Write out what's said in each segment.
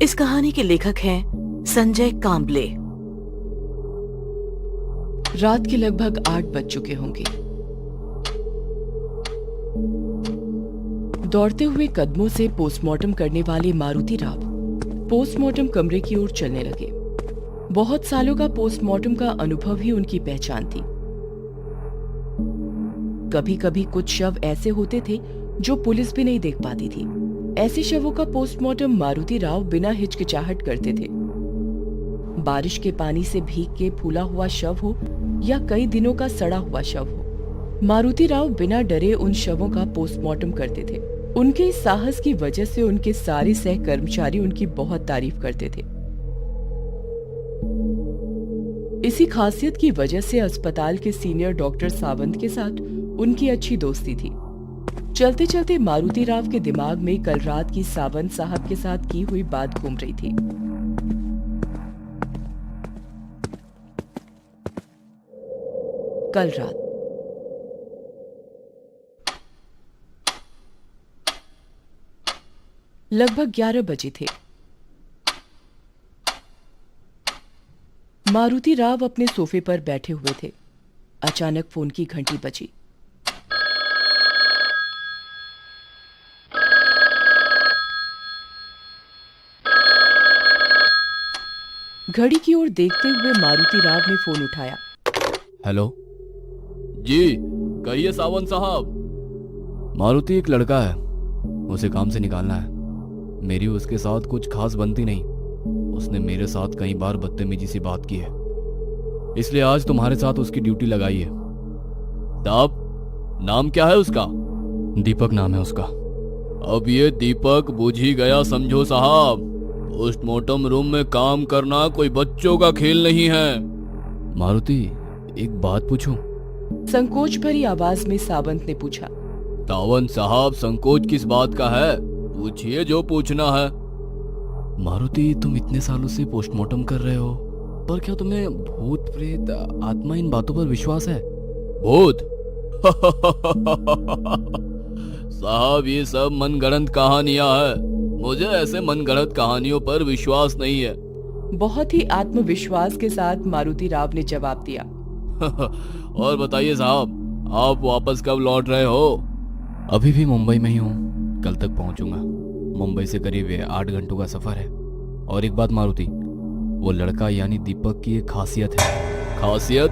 इस कहानी के लेखक हैं संजय कांबले। रात के लगभग 8 बज चुके होंगे। दौड़ते हुए कदमों से पोस्टमार्टम करने वाले मारुति राव पोस्टमार्टम कमरे की ओर चलने लगे। बहुत सालों का पोस्टमार्टम का अनुभव ही उनकी पहचान थी। कभी कभी कुछ शव ऐसे होते थे जो पुलिस भी नहीं देख पाती थी। ऐसे शवों का पोस्टमार्टम मारुति राव बिना हिचकिचाहट करते थे। बारिश के पानी से भीग के फूला हुआ शव हो या कई दिनों का सड़ा हुआ शव हो, मारुति राव बिना डरे उन शवों का पोस्टमार्टम करते थे। उनके इस साहस की वजह से उनके सारे सहकर्मचारी उनकी बहुत तारीफ करते थे। इसी खासियत की वजह से अस्पताल के सीनियर डॉक्टर सावंत के साथ उनकी अच्छी दोस्ती थी। चलते चलते मारुति राव के दिमाग में कल रात की सावंत साहब के साथ की हुई बात घूम रही थी। कल रात लगभग 11 बजे थे। मारुति राव अपने सोफे पर बैठे हुए थे। अचानक फोन की घंटी बजी। घड़ी की ओर देखते हुए मारुति राव ने फोन उठाया। हेलो जी, कहिए सावंत साहब। मारुति, एक लड़का है, उसे काम से निकालना है। मेरी उसके साथ कुछ खास बनती नहीं। उसने मेरे साथ कई बार बदतमीजी से बात की है, इसलिए आज तुम्हारे साथ उसकी ड्यूटी लगाई है। साहब, नाम क्या है उसका? दीपक नाम है उसका। अब ये दीपक बुझ ही गया समझो साहब। पोस्टमार्टम रूम में काम करना कोई बच्चों का खेल नहीं है। मारुति, एक बात पूछूं? संकोच भरी आवाज में सावंत ने पूछा। सावंत साहब, संकोच किस बात का है? पूछिए जो पूछना है। मारुति, तुम इतने सालों से पोस्टमार्टम कर रहे हो, पर क्या तुम्हें भूत प्रेत आत्मा इन बातों पर विश्वास है? भूत? साहब, ये सब मनगढ़ंत कहानियां हैं। मुझे ऐसे मनगढ़ंत कहानियों पर विश्वास नहीं है। बहुत ही आत्मविश्वास के साथ मारुति राव ने जवाब दिया। और बताइए साहब, आप वापस कब लौट रहे हो? अभी भी मुंबई में ही हूँ, कल तक पहुंचूंगा। मुंबई से करीब 8 घंटों का सफर है। और एक बात मारुति, वो लड़का यानी दीपक की एक खासियत है। खासियत?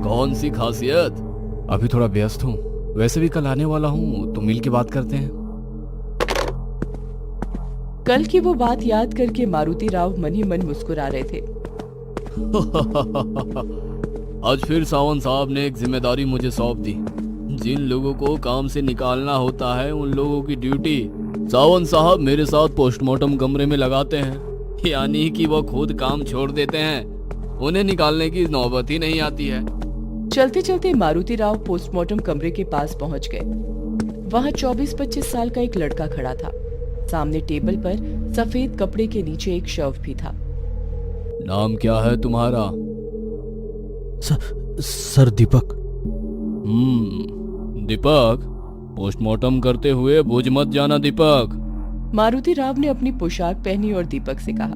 कौन सी खासियत? अभी थोड़ा व्यस्त हूँ, वैसे भी कल आने वाला हूँ, तो मिल के बात करते हैं। कल की वो बात याद करके मारुति राव मन ही मन मुस्कुरा रहे थे। आज फिर सावंत साहब ने एक जिम्मेदारी मुझे सौंप दी। जिन लोगों को काम से निकालना होता है, उन लोगों की ड्यूटी सावंत साहब मेरे साथ पोस्टमार्टम कमरे में लगाते हैं। यानी कि वो खुद काम छोड़ देते हैं, उन्हें निकालने की नौबत ही नहीं आती है। चलते चलते मारुति राव पोस्टमार्टम कमरे के पास पहुंच गए। वहां 24-25 साल का एक लड़का खड़ा था। सामने टेबल पर सफेद कपड़े के नीचे एक शव भी था। नाम क्या है तुम्हारा? सर दीपक। दीपक, पोस्टमार्टम करते हुए भूज मत जाना दीपक। मारुति राव ने अपनी पोशाक पहनी और दीपक से कहा।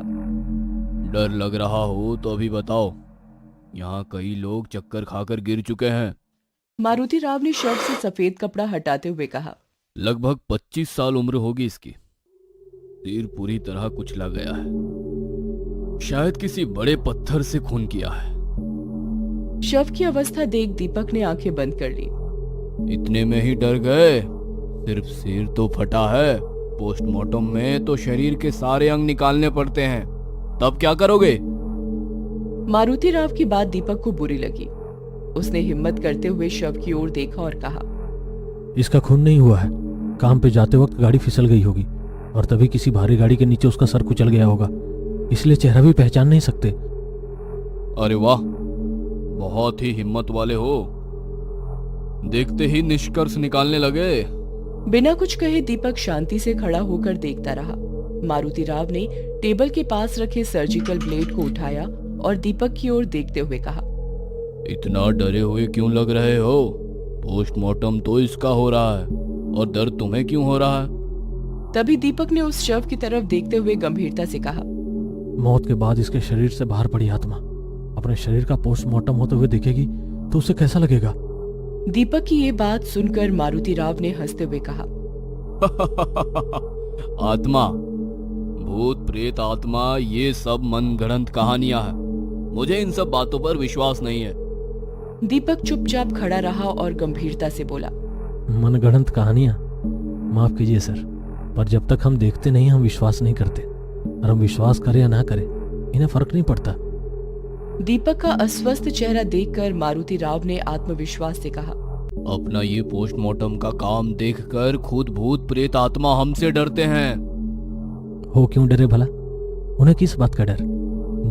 डर लग रहा हो तो अभी बताओ, यहाँ कई लोग चक्कर खाकर गिर चुके हैं। मारुति राव ने शव से सफेद कपड़ा हटाते हुए कहा। लगभग 25 साल उम्र होगी इसकी। सिर पूरी तरह कुचला गया है, शायद किसी बड़े पत्थर से खून किया है। शव की अवस्था देख दीपक ने आंखें बंद कर ली। इतने में ही डर गए? सिर्फ सिर तो फटा है, पोस्टमार्टम में तो शरीर के सारे अंग निकालने पड़ते हैं। तब क्या करोगे? मारुति राव की बात दीपक को बुरी लगी। उसने हिम्मत करते हुए शव की ओर देखा और कहा। इसका खून नहीं हुआ है, काम पे जाते वक्त गाड़ी फिसल गई होगी और तभी किसी भारी गाड़ी के नीचे उसका सर कुचल गया होगा, इसलिए चेहरा भी पहचान नहीं सकते। अरे वाह, बहुत ही हिम्मत वाले हो। देखते ही निष्कर्ष निकालने लगे। बिना कुछ कहे दीपक शांति से खड़ा होकर देखता रहा। मारुति राव ने टेबल के पास रखे सर्जिकल ब्लेड को उठाया और दीपक की ओर देखते हुए कहा। इतना डरे हुए क्यों लग रहे हो? पोस्टमार्टम तो इसका हो रहा है और दर्द तुम्हें क्यों हो रहा है? तभी दीपक ने उस शव की तरफ देखते हुए गंभीरता से कहा, मौत के बाद इसके शरीर से बाहर पड़ी आत्मा अपने शरीर का पोस्टमार्टम होते हुए देखेगी तो उसे कैसा लगेगा? दीपक की ये बात सुनकर मारुति राव ने हंसते हुए कहा, आत्मा, भूत प्रेत आत्मा, ये सब मनगढ़ंत कहानियां हैं। मुझे इन सब बातों पर विश्वास नहीं है। दीपक चुपचाप खड़ा रहा और गंभीरता से बोला, मनगढ़ंत कहानियां? माफ कीजिए सर, पर जब तक हम देखते नहीं हम विश्वास नहीं करते, और हम विश्वास करें या ना करें इन्हें फर्क नहीं पड़ता। दीपक का अस्वस्थ चेहरा देखकर मारुति राव ने आत्मविश्वास से कहा, अपना ये पोस्टमार्टम का काम देखकर खुद भूत प्रेत आत्मा हमसे डरते हैं। हो क्यों डरे भला? उन्हें किस बात का डर?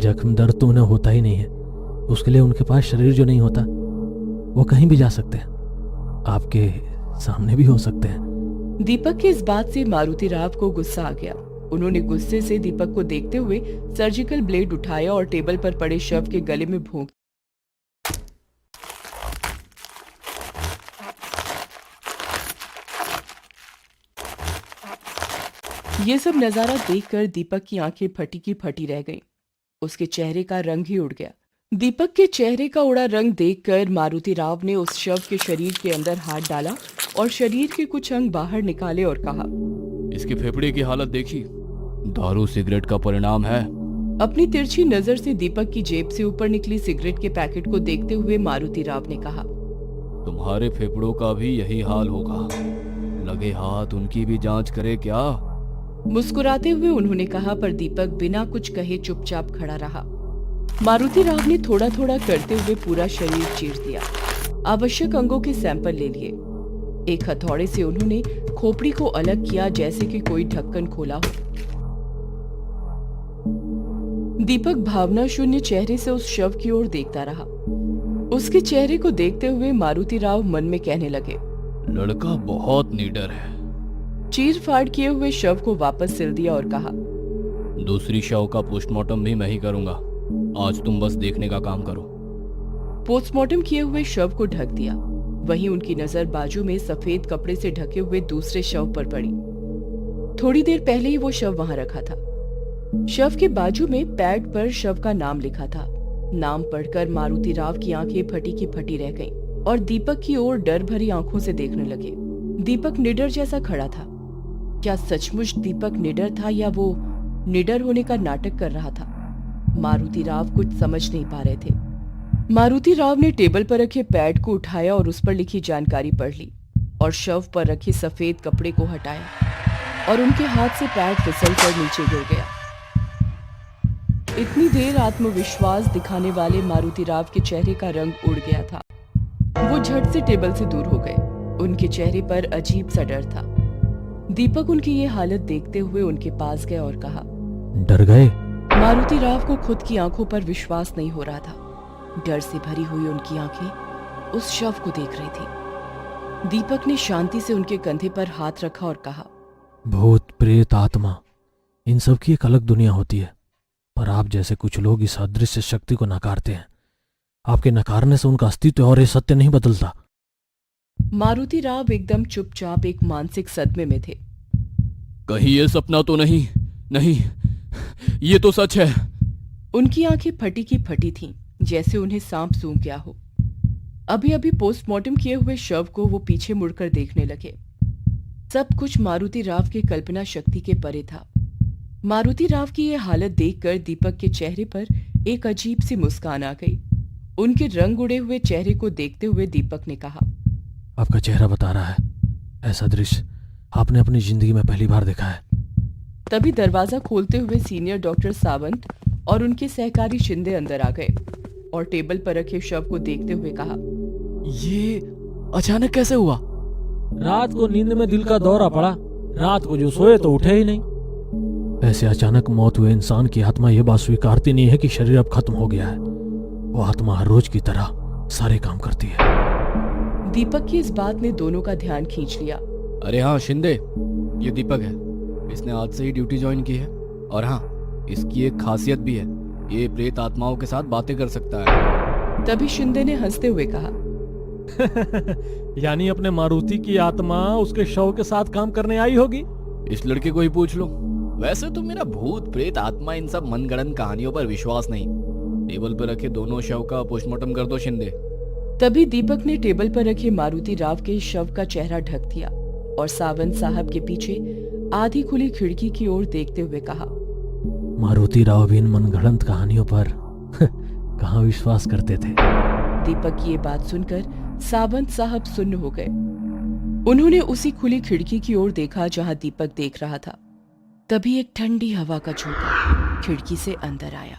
जख्म दर्द तो उन्हें होता ही नहीं है। उसके लिए उनके पास शरीर जो नहीं होता, वो कहीं भी जा सकते हैं, आपके सामने भी हो सकते हैं। दीपक की इस बात से मारुति राव को गुस्सा आ गया। उन्होंने गुस्से से दीपक को देखते हुए सर्जिकल ब्लेड उठाया और टेबल पर पड़े शव के गले में भोंक। ये सब नजारा देखकर दीपक की आंखें फटी की फटी रह गईं। उसके चेहरे का रंग ही उड़ गया। दीपक के चेहरे का उड़ा रंग देखकर मारुति राव ने उस शव के शरीर के अंदर हाथ डाला और शरीर के कुछ अंग बाहर निकाले और कहा, इसके फेफड़े की हालत देखी, दारू सिगरेट का परिणाम है। अपनी तिरछी नजर से दीपक की जेब से ऊपर निकली सिगरेट के पैकेट को देखते हुए मारुति राव ने कहा, तुम्हारे फेफड़ों का भी यही हाल होगा। लगे हाथ उनकी भी जांच करे क्या? मुस्कुराते हुए उन्होंने कहा, पर दीपक बिना कुछ कहे चुपचाप खड़ा रहा। मारुति राव ने थोड़ा थोड़ा करते हुए पूरा शरीर चीर दिया। आवश्यक अंगों के सैंपल ले लिए। एक हथौड़े से उन्होंने खोपड़ी को अलग किया जैसे कि कोई ढक्कन खोला हो। दीपक भावना शून्य चेहरे से उस शव की ओर देखता रहा। उसके चेहरे को देखते हुए मारुति राव मन में कहने लगे, लड़का बहुत निडर है। चीर फाड़ किए हुए शव को वापस सिल दिया और कहा, दूसरी शव का पोस्टमार्टम भी मैं ही करूंगा। आज तुम बस देखने का काम करो। पोस्टमार्टम किए हुए शव को ढक दिया। वहीं उनकी नजर बाजू में सफेद कपड़े से ढके हुए दूसरे शव पर पड़ी। थोड़ी देर पहले ही वो शव वहां रखा था। शव के बाजू में पैड पर शव का नाम लिखा था। नाम पढ़कर मारुति राव की आंखें फटी की फटी रह गईं और दीपक की ओर डर भरी आंखों से देखने लगे। दीपक निडर जैसा खड़ा था। क्या सचमुच दीपक निडर था या वो निडर होने का नाटक कर रहा था? मारुति राव कुछ समझ नहीं पा रहे थे। मारुति राव ने टेबल पर रखे पैड को उठाया और उस पर लिखी जानकारी पढ़ ली और शव पर रखे सफेद कपड़े को हटाया और उनके हाथ से पैड फिसलकर नीचे गिर गया। इतनी देर आत्मविश्वास दिखाने वाले मारुति राव के चेहरे का रंग उड़ गया था। वो झट से टेबल से दूर हो गए। उनके चेहरे पर अजीब सा डर था। दीपक उनकी ये हालत देखते हुए उनके पास गया और कहा, डर गए? मारुति राव को खुद की आंखों पर विश्वास नहीं हो रहा था। डर से भरी हुई उनकी आंखें उस शव को देख रही थी। दीपक ने शांति से उनके कंधे पर हाथ रखा और कहा, भूत प्रेत आत्मा, इन सब की एक अलग दुनिया होती है, पर आप जैसे कुछ लोग इस अदृश्य शक्ति को नकारते हैं। आपके नकारने से उनका अस्तित्व और ये सत्य नहीं बदलता। मारुति राव एकदम चुपचाप एक मानसिक सदमे में थे। कहीं ये सपना तो नहीं? नहीं, ये तो सच है। उनकी आंखें फटी की फटी थीं, जैसे उन्हें सांप सूंघ गया हो। अभी अभी पोस्टमार्टम किए हुए शव को वो पीछे मुड़कर देखने लगे। सब कुछ मारुति राव के कल्पना शक्ति के परे था। मारुति राव की ये हालत देखकर दीपक के चेहरे पर एक अजीब सी मुस्कान आ गई। उनके रंग उड़े हुए चेहरे को देखते हुए दीपक ने कहा, आपका चेहरा बता रहा है, ऐसा दृश्य आपने अपनी जिंदगी में पहली बार देखा है। तभी दरवाजा खोलते हुए सीनियर डॉक्टर सावंत और उनके सहकारी शिंदे अंदर आ गए और टेबल पर रखे शव को देखते हुए कहा, ये अचानक कैसे हुआ? रात को नींद में दिल का दौरा पड़ा, रात को जो सोए तो उठे ही नहीं। ऐसे अचानक मौत हुए इंसान की आत्मा यह बात स्वीकारती नहीं है कि शरीर अब खत्म हो गया है। वो आत्मा हर रोज की तरह सारे काम करती है। दीपक की इस बात ने दोनों का ध्यान खींच लिया। अरे हाँ शिंदे, ये दीपक है। इसने आज से ही ड्यूटी ज्वाइन की है। और हाँ, इसकी एक खासियत भी है, ये प्रेत आत्माओं के साथ बातें कर सकता है। तभी शिंदे ने हंसते हुए कहा, यानी अपने मारुति की आत्मा उसके शव के साथ काम करने आई होगी। इस लड़के को ही पूछ लो। वैसे तो मेरा भूत प्रेत आत्मा इन सब मनगढ़ंत कहानियों पर विश्वास नहीं। टेबल पर रखे दोनों शव का पोस्टमार्टम कर दो शिंदे। तभी दीपक ने टेबल पर रखे मारुति राव के शव का चेहरा ढक दिया और सावंत साहब के पीछे आधी खुली खिड़की की ओर देखते हुए कहा, मारुति राव भी इन मनगढ़ंत कहानियों पर कहाँ विश्वास करते थे। दीपक की ये बात सुनकर सावंत साहब सुन्न हो गए। उन्होंने उसी खुली खिड़की की ओर देखा जहां दीपक देख रहा था। तभी एक ठंडी हवा का झोंका खिड़की से अंदर आया।